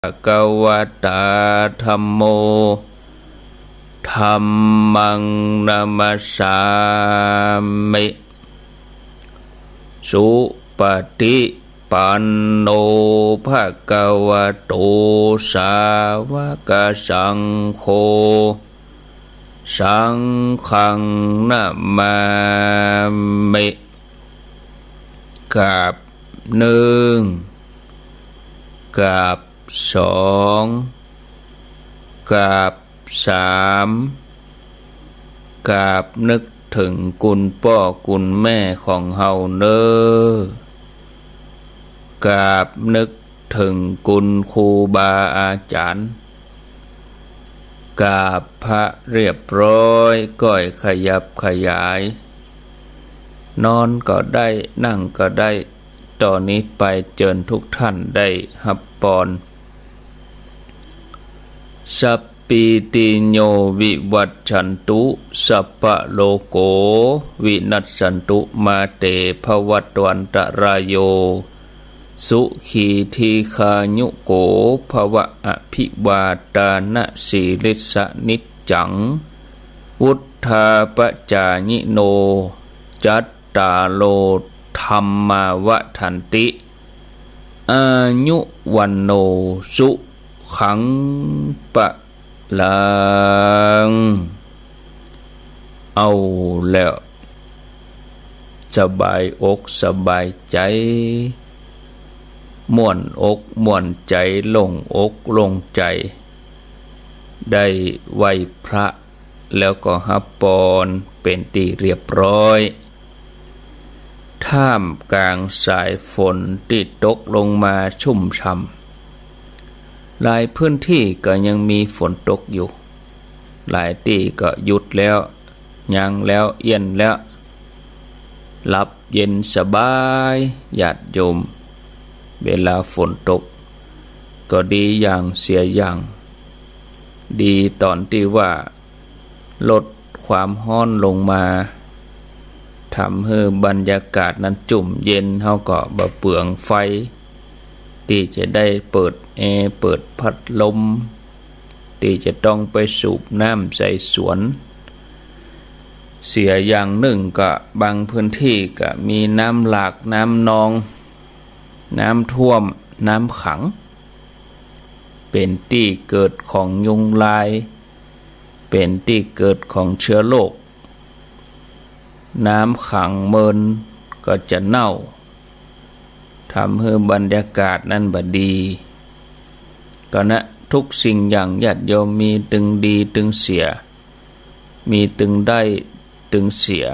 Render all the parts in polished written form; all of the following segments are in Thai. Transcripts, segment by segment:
ภควตาธัมโมธัมมังนามัสสามิสุปฏิปันโนภควโตสาวกสังโฆสังฆังนะมามิกับหนึ่งกับสองกับสามกับนึกถึงคุณพ่อคุณแม่ของเฮาเนกับนึกถึงคุณครูบาอาจารย์กับพระเรียบร้อยก้อยขยับขยายนอนก็ได้นั่งก็ได้ตอนนี้ไปเจิญทุกท่านได้หับปอนสัพปิติโยวิวัชชันตุสัพพะโลโกวินัสสันตุมาเตภวัตวันตรายโยสุขีทีคายุโกภวะอภิวาตานะสีลิสนิจจังวุฒธาปจายิโนจัตตาโลธัมมาวทันติอายุวันโนสุขังปะลังเอาแล้วสบายอกสบายใจม่วนอกม่วนใจลงอกลงใจได้ไหว้พระแล้วก็หับปอนเป็นที่เรียบร้อยท่ามกลางสายฝนที่ตกลงมาชุ่มฉ่ำหลายพื้นที่ก็ยังมีฝนตกอยู่หลายที่ก็หยุดแล้วยังแล้วเอียนแล้วหลับเย็นสบายญาติโยมเวลาฝนตกก็ดีอย่างเสียอย่างดีตอนที่ว่าลดความร้อนลงมาทำให้บรรยากาศนั้นจุ่มเย็นเฮาก็บ่เปลืองไฟที่จะได้เปิดแอร์เปิดพัดลมที่จะต้องไปสูบน้ำใส่สวนเสียอย่างหนึ่งก็บางพื้นที่ก็มีน้ำหลากน้ำนองน้ำท่วมน้ำขังเป็นที่เกิดของยุงลายเป็นที่เกิดของเชื้อโรคน้ำขังเมินก็จะเน่าทำให้บรรยากาศนั้นบ่ดีก็นะทุกสิ่งอย่างญาติโยมมีตึงดีตึงเสียมีตึงได้ตึงเสีย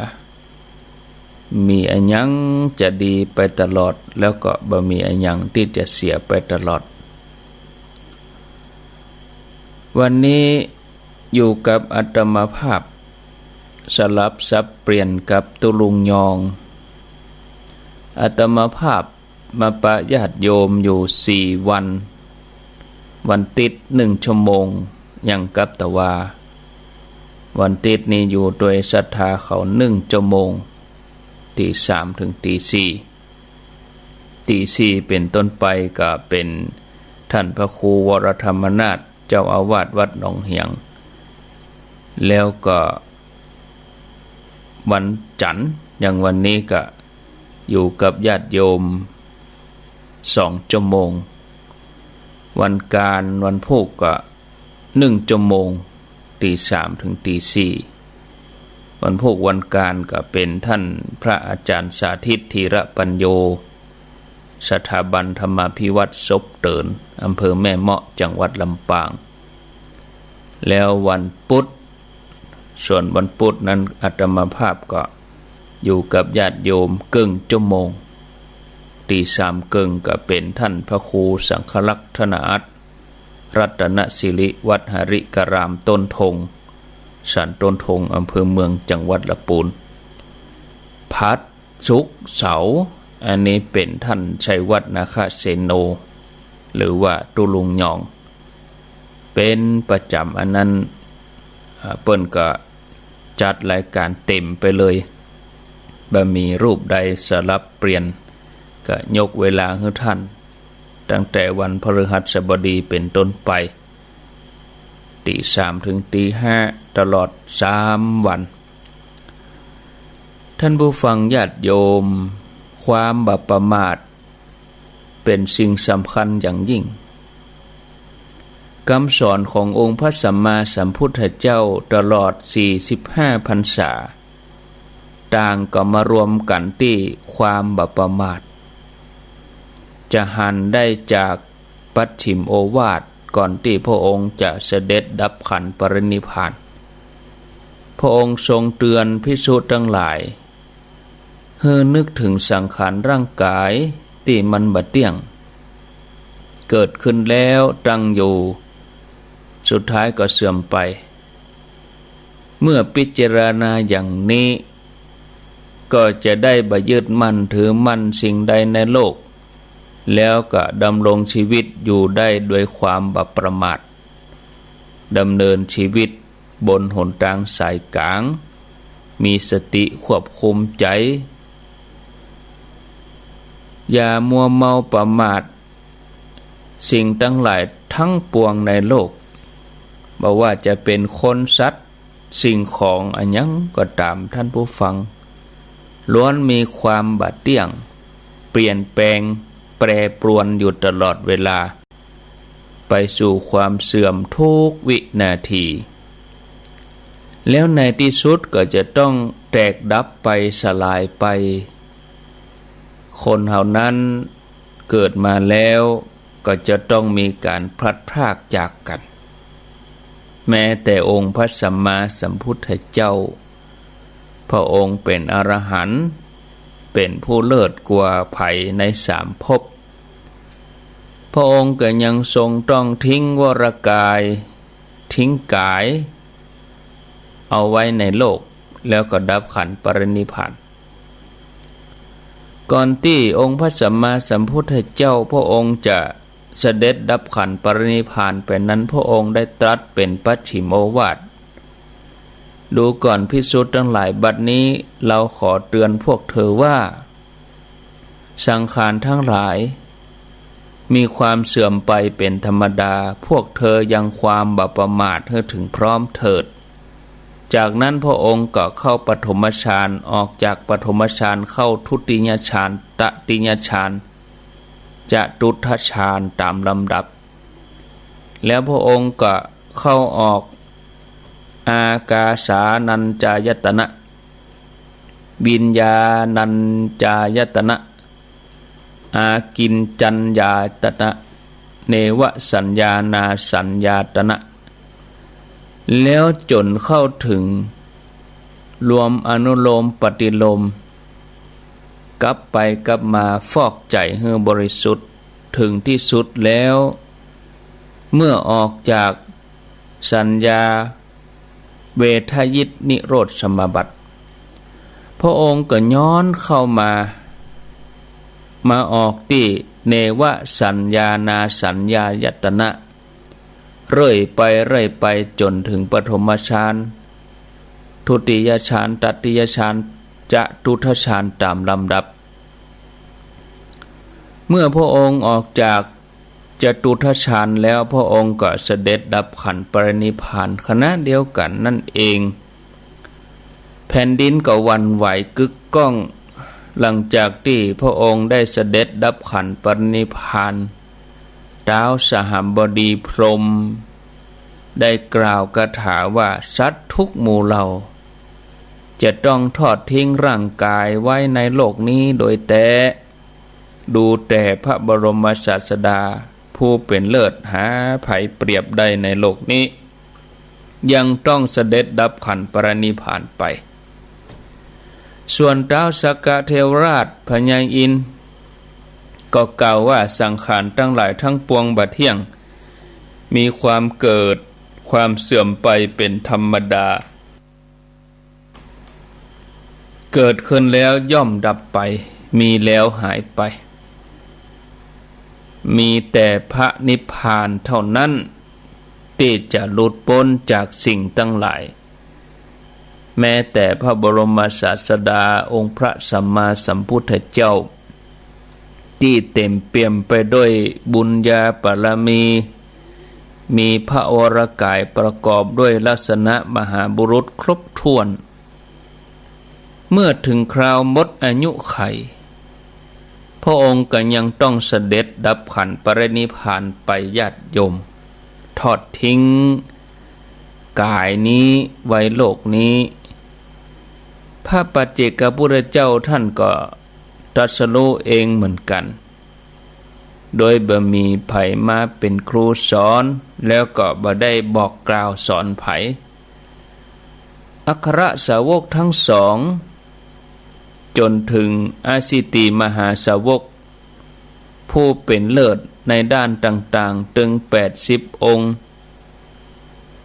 มีอันยังจะดีไปตลอดแล้วก็บ่มีอันยังที่จะเสียไปตลอดวันนี้อยู่กับอาตมาภาพสลับสับเปลี่ยนกับตุลุงยองอาตมาภาพมาปะญาติโยมอยู่4 วันวันติด1 ชั่วโมงอย่างกับตะวาวันติดนี้อยู่โดยศรัทธาเขา1 ชั่วโมงตี 3 ถึงตี 4ตี 4เป็นต้นไปก็เป็นท่านพระครูวรธรรมนาถเจ้าอาวาสวัดหนองเหียงแล้วก็วันจันทร์อย่างวันนี้ก็อยู่กับญาติโยม2 ชั่วโมงวันการวันพุธก็1 ชั่วโมงตี 3 ถึงตี 4วันพุธวันการก็เป็นท่านพระอาจารย์สาธิตธีระปัญโยสถาบันธรรมาภิวัตรศพเตินอำเภอแม่เมาะจังหวัดลำปางแล้ววันพุธส่วนวันพุธนั้นอาตมาภาพก็อยู่กับญาติโยมครึ่งชั่วโมงตี 3 ครึ่งก็เป็นท่านพระครูสังฆลักษณอัตถ์รัตนสิริวัดหริกรามต้นธงสันต้นธงอำเภอเมืองจังหวัดลำพูนพัดศุกร์เสาร์อันนี้เป็นท่านชัยวัฒน์นาคเสโนหรือว่าตุลุงยองเป็นประจำอันนั้นเปิ้นก็จัดรายการเต็มไปเลยบ่มีรูปใดสลับเปลี่ยนก็ยกเวลาให้ท่าน ตั้งแต่วันพฤหัสบดีเป็นต้นไปตี 3 ถึงตี 5ตลอด3 วันท่านผู้ฟังญาติโยมความบ่ประมาทเป็นสิ่งสำคัญอย่างยิ่งคำสอนขององค์พระสัมมาสัมพุทธเจ้าตลอด45 พรรษาต่างก็มารวมกันที่ความบ่ประมาทจะหันได้จากปัจฉิมโอวาทก่อนที่พระองค์จะเสด็จดับขันธ์ปรินิพพานพระองค์ทรงเตือนภิกษุทั้งหลายให้นึกถึงสังขารร่างกายที่มันบ่เที่ยงเกิดขึ้นแล้วตั้งอยู่สุดท้ายก็เสื่อมไปเมื่อพิจารณาอย่างนี้ก็จะได้บ่ยึดมั่นถือมั่นสิ่งใดในโลกแล้วก็ดำรงชีวิตอยู่ได้ด้วยความบ่ประมาทดำเนินชีวิตบนหนทางสายกลางมีสติควบคุมใจอย่ามัวเมาประมาทสิ่งทั้งหลายทั้งปวงในโลกบ่ว่าจะเป็นคนสัตว์สิ่งของอันยังก็ตามท่านผู้ฟังล้วนมีความบ่เที่ยงเปลี่ยนแปลงแปรปรวนอยู่ตลอดเวลาไปสู่ความเสื่อมทุกวินาทีแล้วในที่สุดก็จะต้องแตกดับไปสลายไปคนเหล่านั้นเกิดมาแล้วก็จะต้องมีการพลัดพรากจากกันแม้แต่องค์พระสัมมาสัมพุทธเจ้าพระองค์เป็นอรหันต์เป็นผู้เลิศกว่าภัยใน3 ภพพระองค์ก็ยังทรงต้องทิ้งวรกายทิ้งกายเอาไว้ในโลกแล้วก็ดับขันธ์ปรินิพพานก่อนที่องค์พระสัมมาสัมพุทธเจ้าพระองค์จะเสด็จดับขันธ์ปรินิพพานไปนั้นพระองค์ได้ตรัสเป็นปัจฉิมโอวาทดูก่อนภิกษุทั้งหลายบัดนี้เราขอเตือนพวกเธอว่าสังขารทั้งหลายมีความเสื่อมไปเป็นธรรมดาพวกเธอยังความบ่ประมาทให้ถึงพร้อมเถิดจากนั้นพระองค์ก็เข้าปฐมฌานออกจากปฐมฌานเข้าทุติยฌานตติยฌานจตุตถฌานตามลำดับแล้วพระองค์ก็เข้าออกอากาสานัญจายตนะวิญญาณัญจายตนะอากินจัญญายตนะเนวสัญญานาสัญญาตนะแล้วจนเข้าถึงรวมอนุโลมปฏิโลมกลับไปกลับมาฟอกใจให้บริสุทธิ์ถึงที่สุดแล้วเมื่อออกจากสัญญาเวทยิตนิโรธสมาบัติพระองค์ก็ย้อนเข้ามาออกที่เนวสัญญานาสัญญายตนะเรื่อยไปจนถึงปฐมฌานทุติยฌานตติยฌานจตุตถฌานตามลำดับเมื่อพระองค์ออกจากจตุตถฌานแล้วพระองค์ก็เสด็จดับขันธ์ปรินิพพานขณะเดียวกันนั่นเองแผ่นดินก็หวั่นไหวกึกก้องหลังจากที่พระองค์ได้เสด็จดับขันธ์ปรินิพพานท้าวสหัมบดีพรหมได้กล่าวคาถาว่าสัตว์ทุกหมู่เหล่าจะต้องทอดทิ้งร่างกายไว้ในโลกนี้โดยแต่ดูแต่พระบรมศาสดาผู้เป็นเลิศหาไผเปรียบได้ในโลกนี้ยังต้องเสด็จดับขันธ์ปรินิพพานไปส่วนท้าวสักกะเทวราชพญาอินทร์ก็กล่าวว่าสังขารทั้งหลายทั้งปวงบ่เที่ยงมีความเกิดความเสื่อมไปเป็นธรรมดาเกิดขึ้นแล้วย่อมดับไปมีแล้วหายไปมีแต่พระนิพพานเท่านั้นที่จะหลุดพ้นจากสิ่งทั้งหลายแม้แต่พระบรมศาสดาองค์พระสัมมาสัมพุทธเจ้า ที่เต็มเปี่ยมไปด้วยบุญญาบารมีพระวรกายประกอบด้วยลักษณะมหาบุรุษครบถ้วน เมื่อถึงคราวหมดอายุไขพระองค์ก็ยังต้องเสด็จดับขันปรินิพพานไปญาติโยมทอดทิ้งกายนี้ไว้โลกนี้พระปัจเจกพุทธเจ้าท่านก็ตรัสรู้เองเหมือนกันโดยบ่มีไผมาเป็นครูสอนแล้วก็บ่ได้บอกกล่าวสอนไผอัครสาวกทั้งสองจนถึงอาสิติมหาสาวกผู้เป็นเลิศในด้านต่างๆถึง80 องค์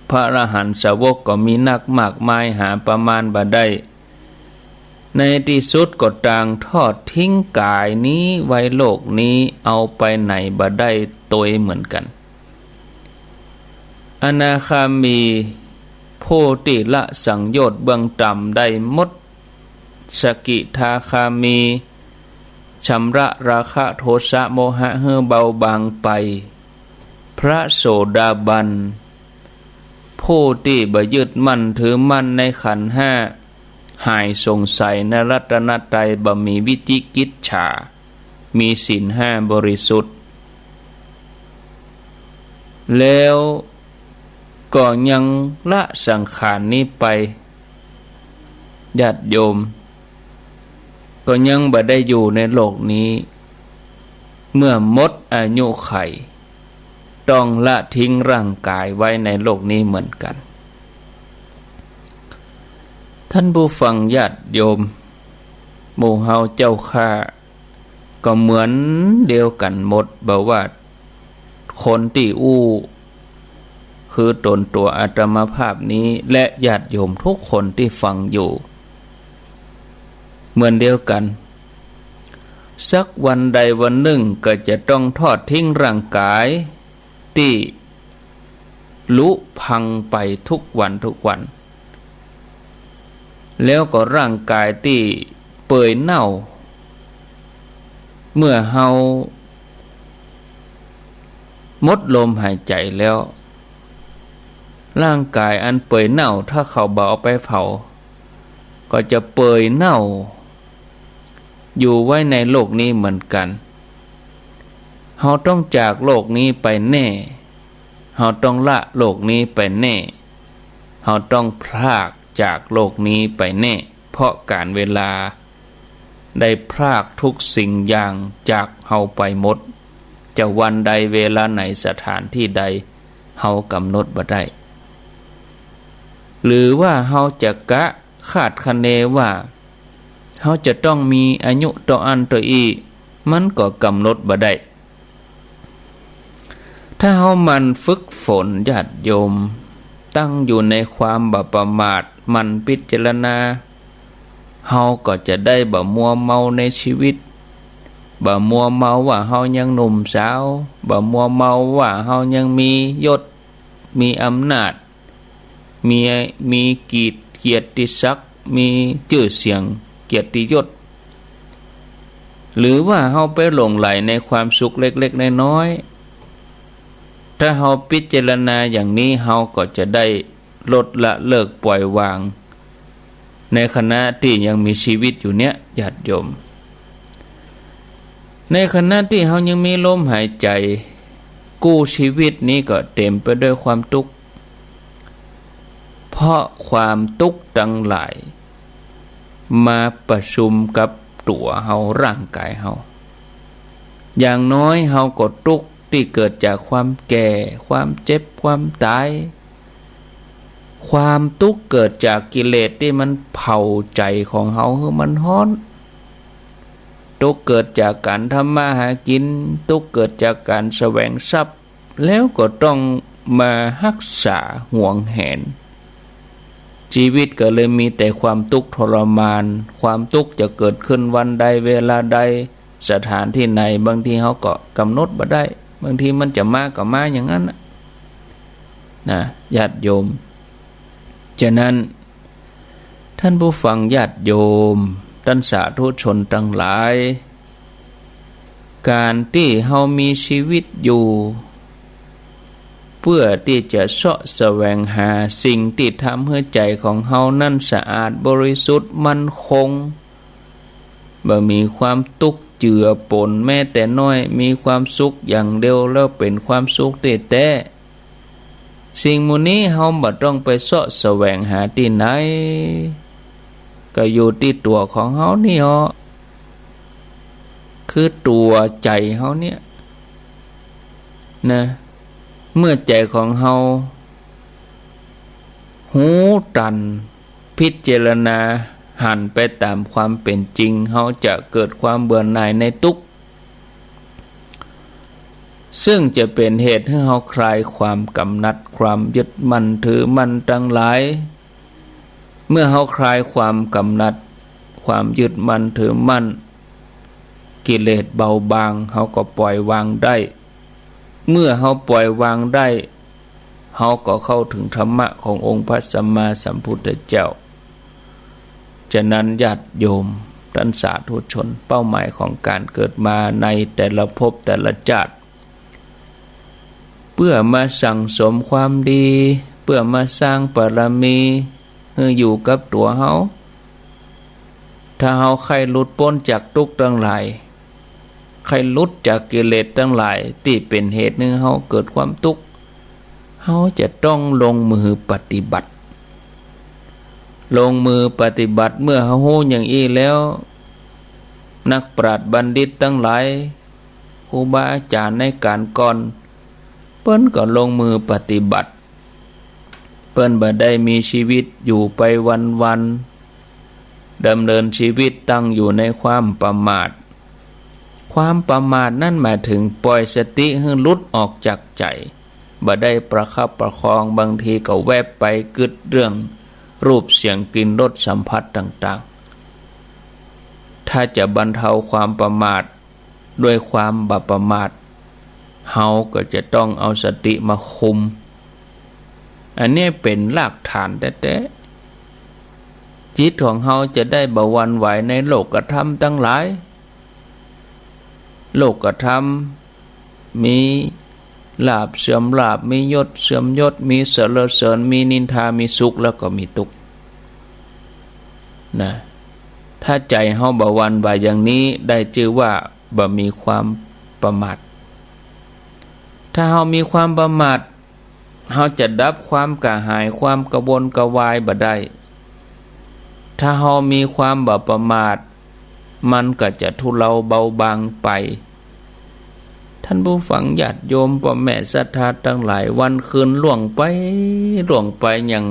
พระอรหันตสาวกก็มีนักมากมายหาประมาณบ่ได้ในที่สุดก็ต่างทอดทิ้งกายนี้ไว้โลกนี้เอาไปไหนบ่ได้ตัวเหมือนกันอนาคามีผู้ที่ละสังโยชน์เบื้องต่ำได้หมดสกิทาคามีชำระราคะโทสะโมหะเบาบางไปพระโสดาบันผู้ที่บ่ยึดมั่นถือมั่นในขันธ์ห้าหายสงสัยในรัตนตรัยบ่มีวิจิกิจฉามีศีลห้าบริสุทธิ์แล้วก็ยังละสังขารนี้ไปญาติโยมก็ยังบ่ได้อยู่ในโลกนี้เมื่อหมดอายุไขต้องละทิ้งร่างกายไว้ในโลกนี้เหมือนกันท่านผู้ฟังญาติโยมหมู่เฮาเจ้าข้าก็เหมือนเดียวกันหมดบ่ว่าคนที่คือตนตัวอาตมาภาพนี้และญาติโยมทุกคนที่ฟังอยู่เหมือนเดียวกันสักวันใดวันหนึ่งก็จะต้องทอดทิ้งร่างกายที่ลุพังไปทุกวันแล้วก็ร่างกายที่เปื่อยเน่าเมื่อเฮาหมดลมหายใจแล้วร่างกายอันเปื่อยเน่าถ้าเขาบ่เอาไปเผาก็จะเปื่อยเน่าอยู่ไว้ในโลกนี้เหมือนกันเฮาต้องจากโลกนี้ไปแน่เฮาต้องละโลกนี้ไปแน่เฮาต้องพรากจากโลกนี้ไปแน่เพราะการเวลาได้พรากทุกสิ่งอย่างจากเฮาไปหมดจะวันใดเวลาไหนสถานที่ใดเฮากำหนดบ่ได้หรือว่าเฮาจะคาดคะเนว่าเฮาจะต้องมีอายุต่ออันต่ออีมันก็กำหนดบ่ได้ถ้าเฮามันฝึกฝนญาติโยมตั้งอยู่ในความบ่ประมาทมันพิจารณาเฮาก็จะได้บ่มัวเมาในชีวิตบ่มัวเมาว่าเฮายังหนุ่มสาวบ่มัวเมาว่าเฮายังมียศมีอำนาจมีเกียรติศักดิ์มีชื่อเสียงเกียรติยศหรือว่าเฮาไปหลงไหลในความสุขเล็กๆน้อยๆถ้าเฮาพิจารณาอย่างนี้เฮาก็จะได้ลดละเลิกปล่อยวางในขณะที่ยังมีชีวิตอยู่เนี้ยญาติโยมในขณะที่เฮายังมีลมหายใจกู้ชีวิตนี้ก็เต็มไปด้วยความทุกข์เพราะความทุกข์ทั้งหลายมาประชุมกับตัวเฮาร่างกายเฮาอย่างน้อยเฮาก็ทุกข์ที่เกิดจากความแก่ความเจ็บความตายความทุกข์เกิดจากกิเลสที่มันเผาใจของเฮาคือมันร้อนทุกข์เกิดจากการทำมาหากินทุกข์เกิดจากการแสวงทรัพย์แล้วก็ต้องมารักษาห่วงแหนชีวิตก็เลยมีแต่ความทุกข์ทรมานความทุกข์จะเกิดขึ้นวันใดเวลาใดสถานที่ไหนบางทีเขาก็กำหนดบ่ได้บางทีมันจะมาก็มาอย่างนั้นนะญาติโยมฉะนั้นท่านผู้ฟังญาติโยมท่านสาธุชนทั้งหลาย การที่เฮามีชีวิตอยู่เพื่อที่จะเสาะแสวงหาสิ่งที่ทำให้ใจของเฮานั้นสะอาดบริสุทธิ์มั่นคงบ่มีความทุกข์เจือปนแม้แต่น้อยมีความสุขอย่างเดียวแล้วเป็นความสุขแท้ๆสิ่งมูนี้เฮาบ่ต้องไปเสาะแสวงหาที่ไหนก็อยู่ที่ตัวของเฮานี่ฮะคือตัวใจเฮาเนี่ยนะเมื่อใจของเฮาหูตันพิจารณาหันไปตามความเป็นจริงเฮาจะเกิดความเบื่อหน่ายในทุกข์ซึ่งจะเป็นเหตุให้เฮาคลายความกำหนัดความยึดมั่นถือมั่นทั้งหลายเมื่อเฮาคลายความกำหนัดความยึดมั่นถือมั่นกิเลสเบาบางเฮาก็ปล่อยวางได้เมื่อเฮาปล่อยวางได้เฮาก็เข้าถึงธรรมะขององค์พระสัมมาสัมพุทธเจ้าฉะนั้นญาติโยมท่านสาธุชนเป้าหมายของการเกิดมาในแต่ละภพแต่ละชาติเพื่อมาสั่งสมความดีเพื่อมาสร้างบารมีให้อยู่กับตัวเฮาถ้าเฮาใครหลุดพ้นจากทุกข์ทั้งหลายใครหลุดจากกิเลสทั้งหลายที่เป็นเหตุให้เฮาเกิดความทุกข์เฮาจะต้องลงมือปฏิบัติลงมือปฏิบัติเมื่อเฮาฮู้อย่างอี้แล้วนักปราชญ์บัณฑิตทั้งหลายครูบาอาจารย์ในการก่อนเพิ่นก็ลงมือปฏิบัติเพิ่นบ่ได้มีชีวิตอยู่ไปวันๆดำเนินชีวิตตั้งอยู่ในความประมาทความประมาทนั่นหมายถึงปล่อยสติให้หลุดออกจากใจบ่ได้ประคับประคองบางทีก็แวบไปกึดเรื่องรูปเสียงกลิ่นรสสัมผัสต่างๆถ้าจะบรรเทาความประมาทด้วยความบ่ประมาทเฮาก็จะต้องเอาสติมาคุมอันนี้เป็นรากฐานแท้ๆจิตของเฮาจะได้บ่หวั่นไหวในโลกธรรมทั้งหลายโลกธรรมมีลาภเสื่อมลาภมียศเสื่อมยศมีสรรเสริญมีนินทามีสุขแล้วก็มีทุกข์นะถ้าใจเฮาบ่หวั่นไหวอย่างนี้ได้ชื่อว่าบ่มีความประมาทถ้าเฮามีความประมาทเฮาจะดับความกระหายความกระวนกระวายบ่ได้ถ้าเฮามีความบ่ประมาทมันก็จะทุเลาเบาบางไปท่านผู้ฟังญาติโยมพ่อแม่ศรัทธาทั้งหลายวันคืนล่วงไปอย่าง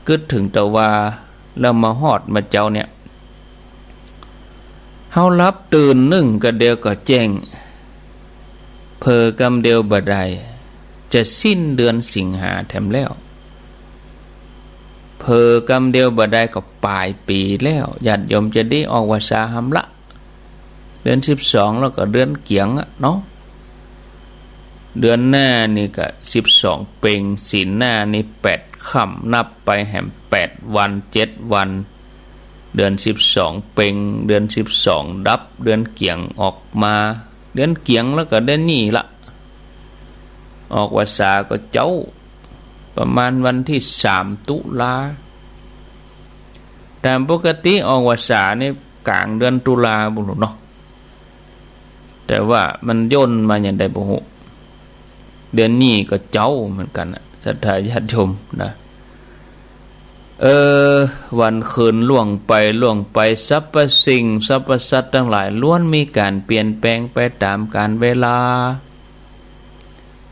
กึดถึงตะวาแล้วมาฮอดมาเจ้าเนี่ยเฮารับตื่นนึ่งก็เดียวก็แจ้งเพอกำเดียวบ่ได้จะสิ้นเดือนสิงหาแถมแล้วเพอกำเดียวบ่ได้ก็ปลายปีแล้วญาติโยมจะได้ออกพรรษาหำละเดือน12แล้วก็เดือนเกียงเนาะเดือนหน้านี่ก็12เพ็งศีลหน้านี่8ค่ำนับไปแหม8วัน7วันเดือน12เพ็งเดือน12ดับเดือนเกียงออกมาเดือนเกียงแล้วก็เดือนนี้ละออกพรรษาก็เจ้าประมาณวันที่3ตุลาตามปกติออกพรรษานี่กลางเดือนตุลาบุรุษเนาะแต่ว่ามันย่นมาอย่างใดบ่ฮู้เดือนนี้ก็เจ้าเหมือนกันนะศรัทธาญาติโยมนะวันคืนล่วงไปสรรพสิ่งสรรพสัตว์ทั้งหลายล้วนมีการเปลี่ยนแปลงไปตามกาลเวลา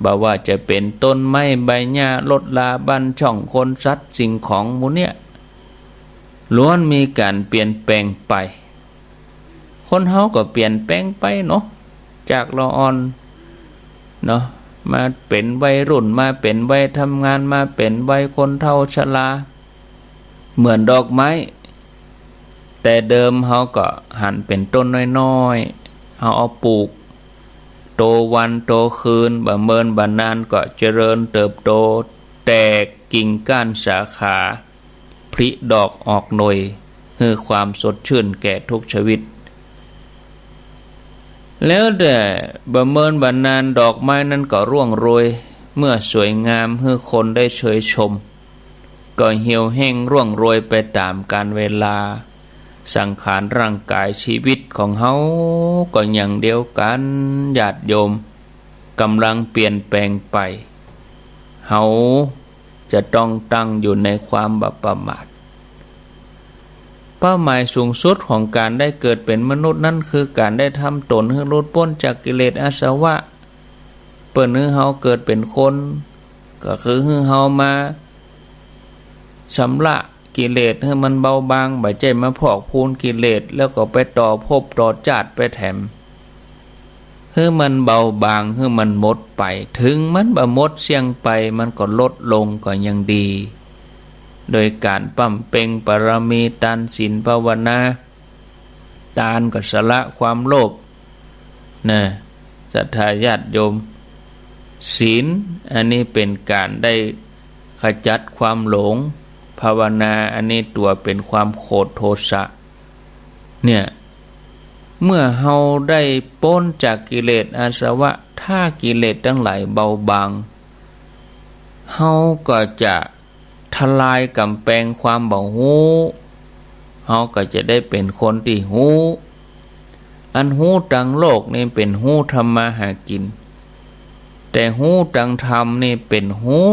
บ่ว่าจะเป็นต้นไม้ใบหญ้ารถลาบ้านช่องคนสัตว์สิ่งของหมู่เนี่ยล้วนมีการเปลี่ยนแปลงไปคนเฮาก็เปลี่ยนแปลงไปเนาะจากละอ่อนเนาะมาเป็นวัยรุ่นมาเป็นวัยทำงานมาเป็นวัยคนเฒ่าชราเหมือนดอกไม้แต่เดิมเฮาก็หั่นเป็นต้นน้อยๆเฮาเอาปลูกโตวันโตคืนบ่เมินบ่นานก็เจริญเติบโตแตกกิ่งก้านสาขาผลิดอกออกหน่วยให้ความสดชื่นแก่ทุกชีวิต แล้วแต่บำเมินบรรณานดอกไม้นั้นก็ร่วงโรยเมื่อสวยงามให้คนได้เชยชมก็เหี่ยวแห้งร่วงโรยไปตามกาลเวลาสังขารร่างกายชีวิตของเฮาก็อย่างเดียวกันญาติโยมกำลังเปลี่ยนแปลงไปเฮาจะต้องตั้งอยู่ในความบ่ประมาทเป้าหมายสูงสุดของการได้เกิดเป็นมนุษย์นั่นคือการได้ทำตนให้หลุดพ้นจากกิเลสอาสวะเปิ้นให้เฮาเกิดเป็นคนก็คือให้เฮามาชำระกิเลสให้มันเบาบางบ่ใจมาพอกพูนกิเลสแล้วก็ไปต่อภพต่อชาติไปแถมให้มันเบาบางให้มันหมดไปถึงมันบ่หมดเสี่ยงไปมันก็ลดลงก็ยังดีโดยการปั้มเป่งปรมีทานศีลภาวนาทานก็สละความโลภนะศรัทธาญาติโยมศีลอันนี้เป็นการได้ขจัดความหลงภาวนาอันนี้ตัวเป็นความโกรธโทสะเนี่ยเมื่อเฮาได้พ้นจากกิเลสอาสวะถ้ากิเลสทั้งหลายเบาบางเฮาก็จะทลายกำแพงความบ่ฮู้เฮาก็จะได้เป็นคนที่ฮู้อันฮู้ทางโลกนี่เป็นฮู้ธรรมะหากินแต่ฮู้ทางธรรมนี่เป็นฮู้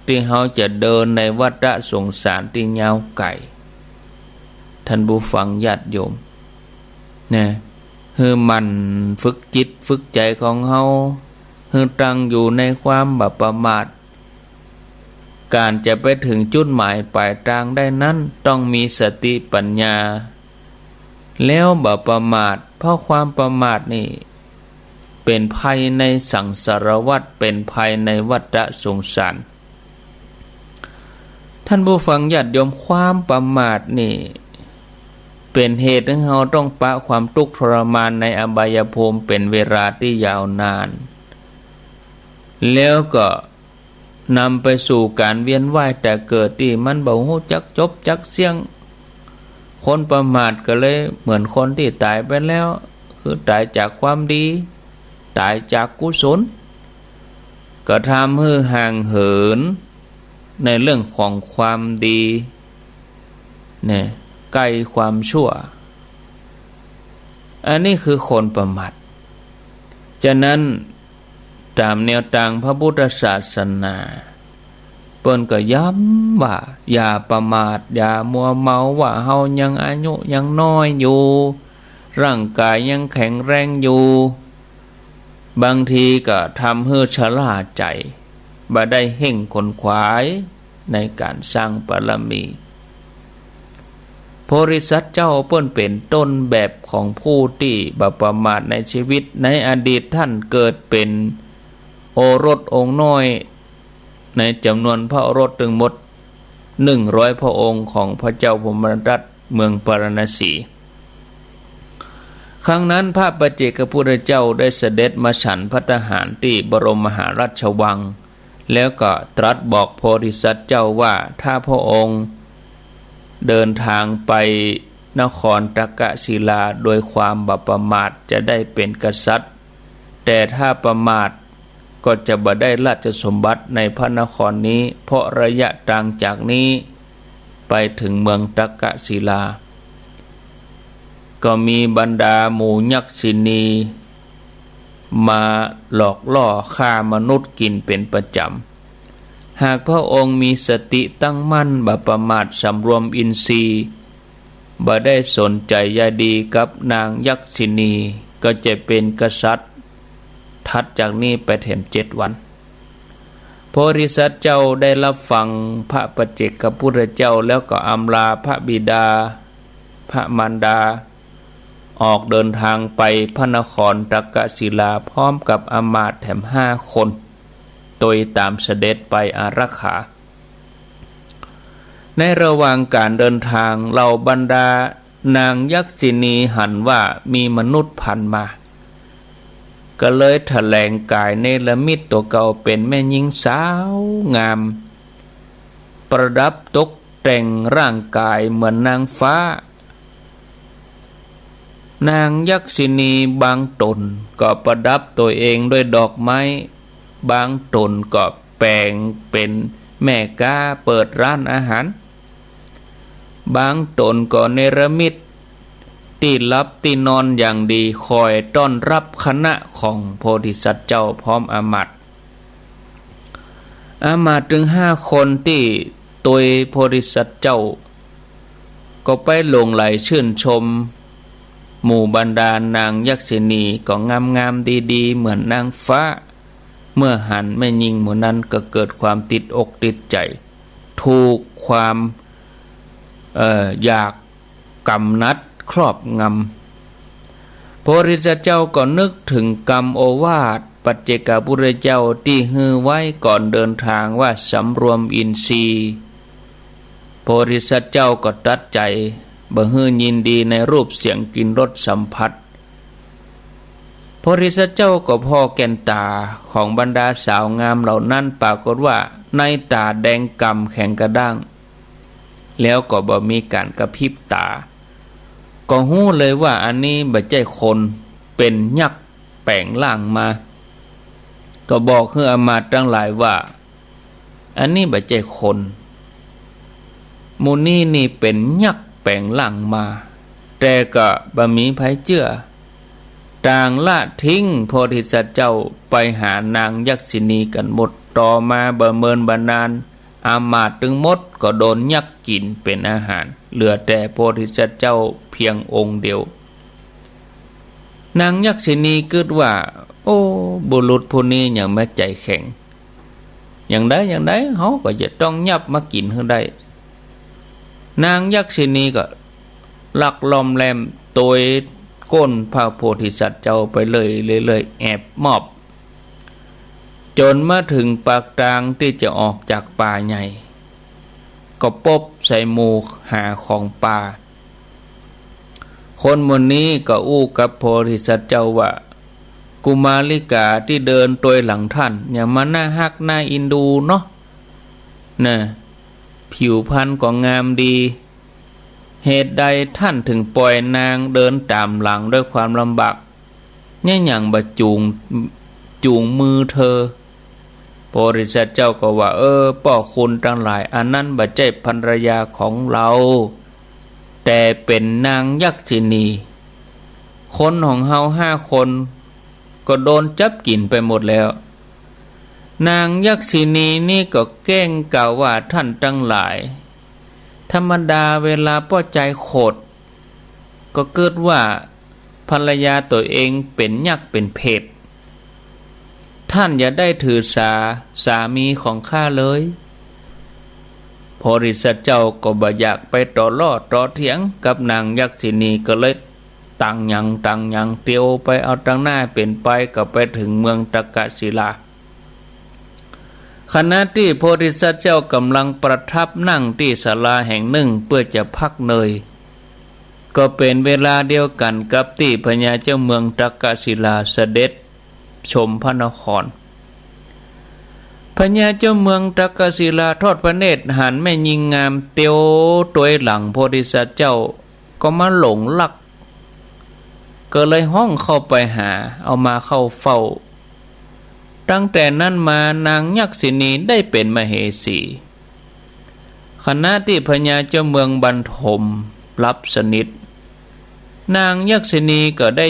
ที่เฮาจะเดินในวัฏสงสารที่ยาวไกลท่านผู้ฟังญาติโยมนะให้มันฝึกจิตฝึกใจของเฮาให้ตั้งอยู่ในความบ่ประมาทการจะไปถึงจุดหมายปลายทางได้นั้นต้องมีสติปัญญาแล้วบ่ประมาทเพราะความประมาทนี่เป็นภัยในสังสารวัฏเป็นภัยในวัฏสงสารท่านผู้ฟังญาติโยมความประมาทนี่เป็นเหตุให้เราต้องปะความทุกข์ทรมานในอบายภูมิเป็นเวลาที่ยาวนานแล้วก็นำไปสู่การเวียนว่ายแต่เกิดที่มันบ่ฮู้จักจบจักเสี่ยงคนประมาทก็เลยเหมือนคนที่ตายไปแล้วคือตายจากความดีตายจากกุศลก็ทำให้ห่างเหินในเรื่องของความดีเนี่ยใกล้ความชั่วอันนี้คือคนประมาทฉะนั้นตามแนวทางพระพุทธศาสนาเปิ้นก็ย้ำว่าอย่าประมาทอย่ามัวเมาว่าเฮายังอายุยังน้อยอยู่ร่างกายยังแข็งแรงอยู่บางทีก็ทำให้ชราใจบ่ได้เห่งขนขวายในการสร้างบารมีโพธิสัตว์เจ้าเปิ้นเป็นต้นแบบของผู้ที่บ่ประมาทในชีวิตในอดีตท่านเกิดเป็นโอรสองค์น้อยในจำนวนพระโอรสถึงหมด100พระองค์ของพระเจ้าพรหมทัตเมืองปารณสีครั้งนั้นพระปัจเจกพุทธเจ้าได้เสด็จมาฉันภัตตาหารที่บรมมหาราชวังแล้วก็ตรัสบอกโพธิสัตว์เจ้าว่าถ้าพระองค์เดินทางไปนครตกศิลาโดยความบ่ประมาทจะได้เป็นกษัตริย์แต่ถ้าประมาทก็จะบ่ได้ราชสมบัติในพระนครนี้เพราะระยะทางจากนี้ไปถึงเมืองตกศิลาก็มีบรรดาหมู่ยักษินีมาหลอกล่อฆ่ามนุษย์กินเป็นประจำหากพระองค์มีสติตั้งมั่นบ่ประมาทสำรวมอินทรีย์บ่ได้สนใจใยดีกับนางยักษินีก็จะเป็นกษัตริย์ถัดจากนี้ไปแถม7 วันโพธิสัตว์เจ้าได้รับฟังพระปัจเจกพุทธเจ้าแล้วก็อำลาพระบิดาพระมารดาออกเดินทางไปพระนครตกศิลาพร้อมกับอมาตย์แถม5 คนโดยตามเสด็จไปอารักขาในระหว่างการเดินทางเหล่าบรรดานางยักษินีหันว่ามีมนุษย์ผ่านมาก็เลยแถลงกายเนรมิตตัวเก่าเป็นแม่หญิงสาวงามประดับตกแต่งร่างกายเหมือนนางฟ้า นางยักษินีบางตนก็ประดับตัวเองด้วยดอกไม้บางตนก็แปลงเป็นแม่ค้าเปิดร้านอาหารบางตนก็เนรมิตที่รับที่นอนอย่างดีคอยต้อนรับคณะของโพธิสัตว์เจ้าพร้อมอามาตย์ถึง5 คนที่ตัวโพธิสัตว์เจ้าก็ไปหลงไหลชื่นชมหมู่บรรดานางยักษินีก็งามๆดีๆเหมือนนางฟ้าเมื่อหันแม่หญิงหมู่นั้นก็เกิดความติดอกติดใจถูกความอยากกำนัดครอบงำโพธิสัตว์เจ้าก็นึกถึงกรรมโอวาทปัจเจกพุทธเจ้าที่ฮือไว้ก่อนเดินทางว่าสำรวมอินทรีย์โพธิสัตว์เจ้าก็ตัดใจบ่ฮือยินดีในรูปเสียงกลิ่นรสสัมผัสโพธิสัตว์เจ้าก็พอแก่นตาของบรรดาสาวงามเหล่านั้นปรากฏว่าในตาแดงกำแข็งกระด้างแล้วก็บ่มีการกระพริบตาก็หู้เลยว่าอันนี้บ่ใช่คนเป็นยักษ์แปลงร่างมาก็บอกให้อามาตย์ทั้งหลายว่าอันนี้บ่ใช่คนหมู่นี้นี่เป็นยักษ์แปลงร่างมาแต่ก็บ่มีไผเชื่อต่างละทิ้งโพธิสัตว์เจ้าไปหานางยักษินีกันหมดต่อมาบ่เมินบานานอามาตย์ถึงหมดก็โดนยักษ์กินเป็นอาหารเหลือแต่โพธิสัตว์เจ้าเพียงองค์เดียวนางยักษินีคิดว่าโอ้บุรุษผู้นี้ยังไม่ใจแข็งอย่างใดเขาก็จะต้องยับมากินให้ได้นางยักษินีก็ลักลอมแลมโตยก้นพระโพธิสัตว์เจ้าไปเลยแอบมอบจนมาถึงปากทางที่จะออกจากป่าใหญ่ก็ปบใส่หมู่หาของป่าคนหมู่นี้ก็อู้กับโพธิสัตว์เจ้าว่ากุมาริกาที่เดินตัวหลังท่านอย่ามาหน้าฮักหน้าอินดูเนาะน่ะผิวพรรณก็งามดีเหตุใดท่านถึงปล่อยนางเดินตามหลังด้วยความลำบากเนี่ยอย่างบะจูงมือเธอโพธิสัตว์เจ้าก็ว่าป่อคุณทั้งหลายอันนั้นบ่ใช่ภรรยาของเราแต่เป็นนางยักษินีคนของเฮา5 คนก็โดนจับกินไปหมดแล้วนางยักษินีนี่ก็แกล้งกล่าวว่าท่านทั้งหลายธรรมดาเวลาป้อใจโขดก็เกิดว่าภรรยาตัวเองเป็นยักษ์เป็นเพศท่านอย่าได้ถือสามีของข้าเลยโพธิสัตว์เจ้าก็บ่อยากไปต่อล้อต่อเถียงกับนางยักษินีก็เลยต่างยังเตียวไปเอาตั้งหน้าเป็นไปก็ไปถึงเมืองตกศิลาขณะที่โพธิสัตว์เจ้ากำลังประทับนั่งที่ศาลาแห่งหนึ่งเพื่อจะพักเนยก็เป็นเวลาเดียวกันกับที่พญาเจ้าเมืองตกศิลาเสด็จชมพระนครพญาเจ้าเมืองตกศิลาทอดพระเนตรหันแม่หญิงงามเตียวตัวหลังโพธิสัตว์เจ้าก็มาหลงลักก็เลยห้องเข้าไปหาเอามาเข้าเฝ้าตั้งแต่นั้นมานางยักษินีได้เป็นมเหสีขณะที่พญาเจ้าเมืองบรรทมรับสนิทนางยักษินีก็ได้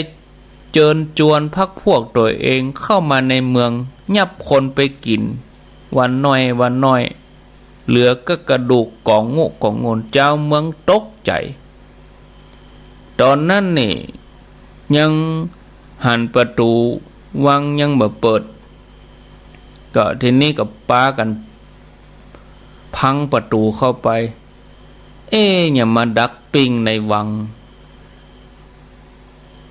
เชิญชวนพรรคพวกตัวเองเข้ามาในเมืองยับคนไปกินวันน้อยเหลือก็กระดูกกองโงนเจ้าเมืองตกใจตอนนั้นนี่ยังหันประตูวังยังบ่เปิดก็ทีนี้ก็ปากันพังประตูเข้าไปอย่ามาดักปิ้งในวัง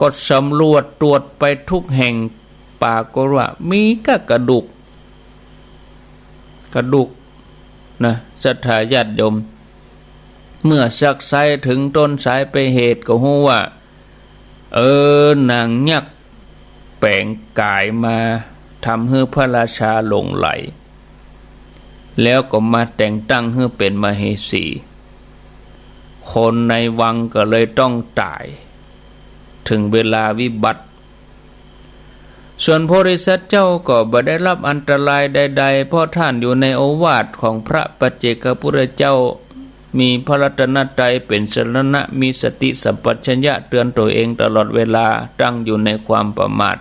ก็สำรวจตรวจไปทุกแห่งปากก็ว่ามีก็กระดูกนะศรัทธาญาติโยมเมื่อซักไซถึงต้นสายไปเหตุก็ฮู้ว่านางยักษ์แปลงกายมาทำให้พระราชาหลงไหลแล้วก็มาแต่งตั้งให้เป็นมเหสีคนในวังก็เลยต้องตาย ถึงเวลาวิบัติส่วนโพธิสัตว์เจ้าก็บ่ได้รับอันตรายใดๆเพราะท่านอยู่ในโอวาทของพระปัจเจกพุทธเจ้ามีพระรัตนตรัยเป็นสรณะมีสติสัมปชัญญะเตือนตัวเองตลอดเวลาตั้งอยู่ในความประมาท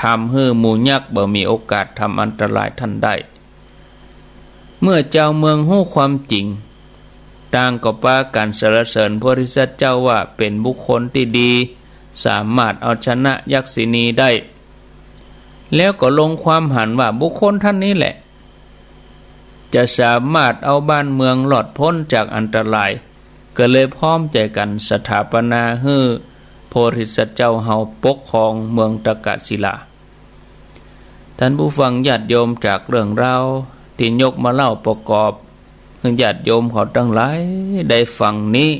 ทำให้หมู่ยักษ์บ่มีโอกาสทำอันตรายท่านได้เมื่อเจ้าเมืองฮู้ความจริงต่างก็ปากันสรรเสริญโพธิสัตว์เจ้าว่าเป็นบุคคลที่ดีสามารถเอาชนะยักษินีได้แล้วก็ลงความหันว่าบุคคลท่านนี้แหละจะสามารถเอาบ้านเมืองหลอดพ้นจากอันตรายก็เลยพร้อมใจกันสถาปนาให้โพธิสัตว์เจ้าเฮาปกครองเมืองตกศิลาท่านผู้ฟังญาติโยมจากเรื่องราวที่ยกมาเล่าประกอบให้ญาติโยมเขาทั้งหลายได้ฟังนี้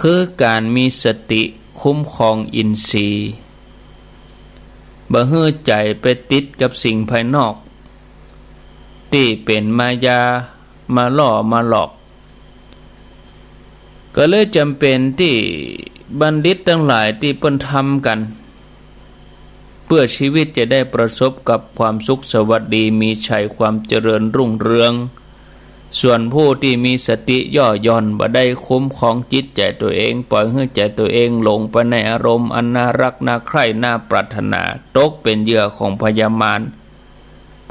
คือการมีสติคุ้มครองอินทรีย์บ่ให้ใจไปติดกับสิ่งภายนอกที่เป็นมายามาล่อมาหลอกก็เลยจำเป็นที่บัณฑิตทั้งหลายที่เพิ่นทำกันเพื่อชีวิตจะได้ประสบกับความสุขสวัสดีมีชัยความเจริญรุ่งเรืองส่วนผู้ที่มีสติย่อหย่อนบ่ได้คุ้มครองจิตใจตัวเองปล่อยให้ใจตัวเองหลงไปในอารมณ์อันน่ารักน่าใคร่น่าปรารถนาตกเป็นเหยื่อของพยามาร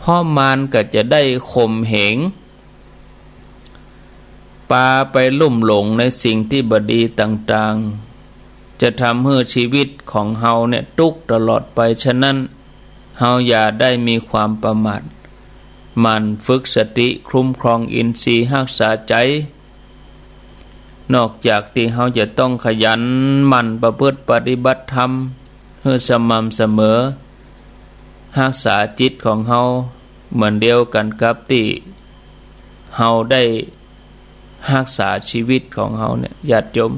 พ่อมารก็จะได้ข่มเหงปาไปลุ่มหลงในสิ่งที่บดีต่างๆจะทำให้ชีวิตของเฮาเนี่ยทุกข์ตลอดไปฉะนั้นเฮาอย่าได้มีความประมาทมันฝึกสติคุ้มครองอินทรีย์รักษาใจนอกจากที่เฮาจะต้องขยันหมั่นประพฤติปฏิบัติธรรมให้สม่ำเสมอรักษาจิตของเฮาเหมือนเดียวกันกับที่เฮาได้รักษาชีวิตของเฮาเนี่ยญาติโยม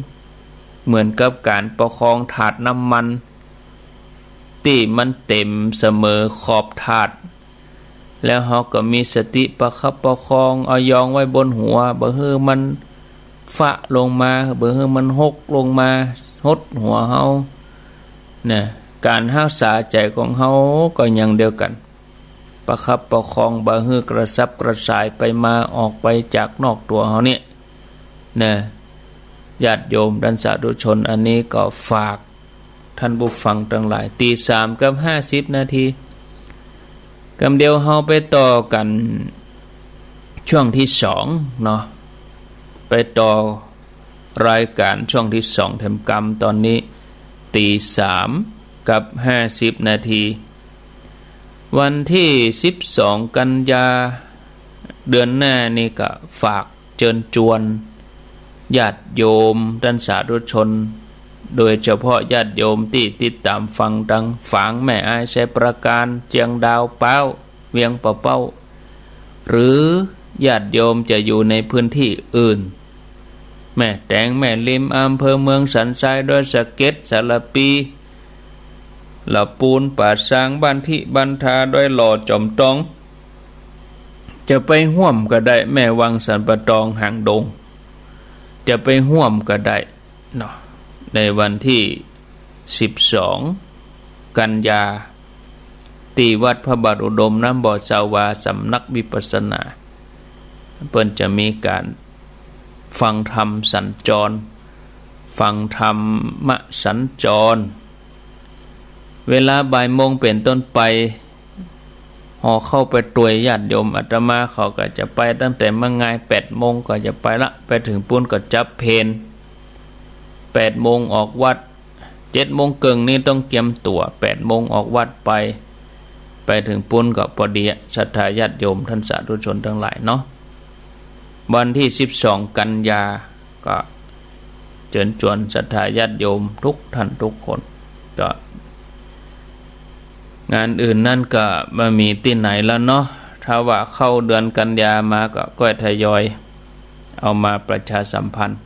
เหมือนกับการประคองถาดน้ำมันที่มันเต็มเสมอขอบถาดแล้วเฮาก็มีสติประคับประคองเอายองไว้บนหัวบ่ให้มันฟะลงมาบ่ให้มันหกลงมาหดหัวเฮาเนี่ยการรักษาใจของเฮาก็อย่างเดียวกันประคับประคองบ่ให้กระซับกระส่ายไปมาออกไปจากนอกตัวเฮาเนี่ยนะญาติโยมดันสาธุชนอันนี้ก็ฝากท่านผู้ฟังทั้งหลายตี 3:50 นาทีกำเดียวเฮาไปต่อกันช่วงที่2เนาะไปต่อรายการช่วงที่2เต็มกรรมตอนนี้ตี 3:50 นาทีวันที่12กันยาเดือนหน้านี่ก็ฝากเชิญชวนญาติโยมท่านสาธุชนโดยเฉพาะญาติโยมที่ติดตามฟังดังฝางแม่อายชัยประการเจียงดาวเป้าเวียงปะเป้าหรือญาติโยมจะอยู่ในพื้นที่อื่นแม่แตงแม่ลิมอำเภอเมืองสันทรายดอยสะเก็ดสารปีละปูนป่าซางบ้านที่บ้านทาดอยหล่อจอมตองจะไปห่วมก็ได้แม่วังสันปะตองหางดงจะไปห่วมก็ได้เนาะในวันที่12กันยาที่วัดพระบาทอุดมน้ำบ่อสาวาสำนักวิปัสสนาเพิ่นจะมีการฟังธรรมสัญจรฟังธรรมสัญจรเวลาบ่ายโมงเป็นต้นไปหอเข้าไปตรวยญาติโยมอาตมาเขาก็จะไปตั้งแต่เมื่อไง8 โมงก็จะไปละไปถึงปุ้นก็จับเพล8 โมงออกวัด7 โมงครึ่งนี่ต้องเตรียมตัว8 โมงออกวัดไปถึงปุ้นก็พอดีศรัทธาญาติโยมท่านสาธุชนทั้งหลายเนาะวันที่12กันยาก็เชิญชวนศรัทธาญาติโยมทุกท่านทุกคนก็งานอื่นนั่นก็ไม่มีที่ไหนแล้วเนาะถ้าว่าเข้าเดือนกันยามาก็ทยอยเอามาประชาสัมพันธ์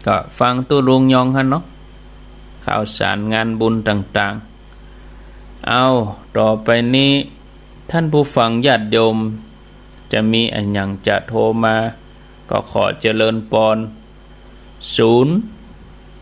ก็ฟังตู้ลุงยองฮะเนาะข่าวสารงานบุญต่างๆเอาต่อไปนี้ท่านผู้ฟังญาติโยมจะมีอันยังจะโทรมาก็ขอเจริญพร0